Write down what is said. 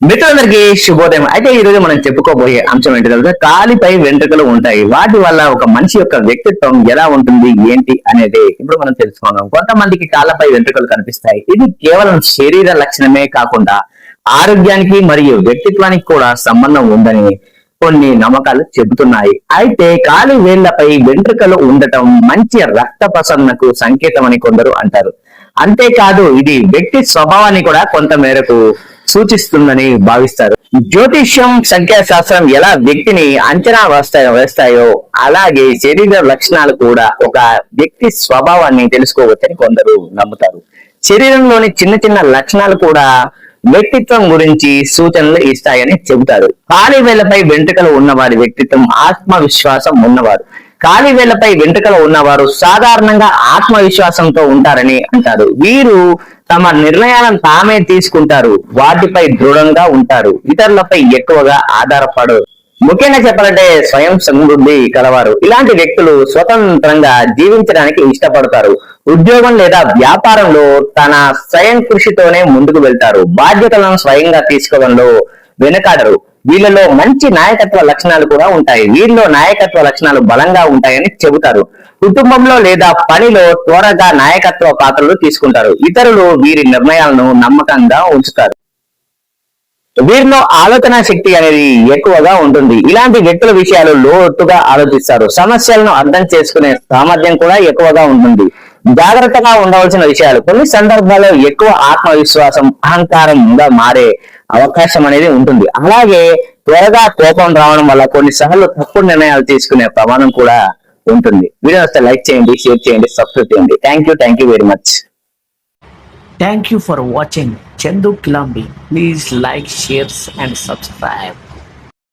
మిత్రులందరికీ శుభోదయం. అయితే ఈ రోజు మనం చెప్పుకోబోయే అంశం ఏంటి తెలుసా? కాలిపై వెంట్రుకలు ఉంటాయి. వాటి వల్ల ఒక మనిషి యొక్క వ్యక్తిత్వం ఎలా ఉంటుంది ఏంటి అనేది ఇప్పుడు మనం తెలుసుకుందాం. కొంతమందికి కాళ్ళపై వెంట్రుకలు కనిపిస్తాయి. ఇది కేవలం శరీర లక్షణమే కాకుండా ఆరోగ్యానికి మరియు వ్యక్తిత్వానికి కూడా సంబంధం ఉందని కొన్ని నమ్మకాలు చెబుతున్నాయి. అయితే కాలి వేళ్లపై వెంట్రుకలు ఉండటం మంచి రక్త ప్రసరణకు సంకేతం అని కొందరు అంటారు. అంతేకాదు ఇది వ్యక్తి స్వభావాన్ని కూడా కొంత మేరకు సూచిస్తుందని భావిస్తారు. జ్యోతిష్యం, సంఖ్యాశాస్త్రం ఎలా వ్యక్తిని అంచనా వేస్తాయో అలాగే శరీర లక్షణాలు కూడా ఒక వ్యక్తి స్వభావాన్ని తెలుసుకోవచ్చని కొందరు నమ్ముతారు. శరీరంలోని చిన్న చిన్న లక్షణాలు కూడా వ్యక్తిత్వం గురించి సూచనలు ఇస్తాయని చెబుతారు. కాలి వేళ్లపై వెంట్రుకలు ఉన్నవారి వ్యక్తిత్వం ఆత్మవిశ్వాసం ఉన్నవారు. కాలి వేళ్లపై వెంట్రుకలు ఉన్నవారు సాధారణంగా ఆత్మవిశ్వాసంతో ఉంటారని అంటారు. వీరు తమ నిర్ణయాలను తామే తీసుకుంటారు, వాటిపై దృఢంగా ఉంటారు, ఇతరులపై ఎక్కువగా ఆధారపడరు. ముఖ్యంగా చెప్పాలంటే స్వయం సమృద్ధి కలవారు. ఇలాంటి వ్యక్తులు స్వతంత్రంగా జీవించడానికి ఇష్టపడతారు. ఉద్యోగం లేదా వ్యాపారంలో తన స్వయం కృషితోనే ముందుకు వెళ్తారు. బాధ్యతలను స్వయంగా తీసుకోవడంలో వెనుకాడరు. వీళ్ళలో మంచి నాయకత్వ లక్షణాలు కూడా ఉంటాయి. వీరిలో నాయకత్వ లక్షణాలు బలంగా ఉంటాయని చెబుతారు. కుటుంబంలో లేదా పనిలో త్వరగా నాయకత్వ పాత్రలు తీసుకుంటారు. ఇతరులు వీరి నిర్ణయాలను నమ్మకంగా ఉంచుతారు. వీరిలో ఆలోచన శక్తి అనేది ఎక్కువగా ఉంటుంది. ఇలాంటి వ్యక్తుల విషయాలు లోతుగా ఆలోచిస్తారు. సమస్యలను అర్థం చేసుకునే సామర్థ్యం కూడా ఎక్కువగా ఉంటుంది. జాగ్రత్తగా ఉండవలసిన విషయాలు కొన్ని సందర్భాల్లో ఎక్కువ ఆత్మవిశ్వాసం అహంకారంగా మారే అవకాశం అనేది ఉంటుంది. అలాగే త్వరగా కోపం రావడం వల్ల కొన్నిసార్లు తప్పుడు నిర్ణయాలు తీసుకునే ప్రమాదం కూడా ఉంటుంది. వీడియో వస్తే లైక్ చేయండి, షేర్ చేయండి, సబ్స్క్రైబ్ చేయండి. Thank you very much. Thank you for watching Chandu Kilambi. Please like, share and subscribe.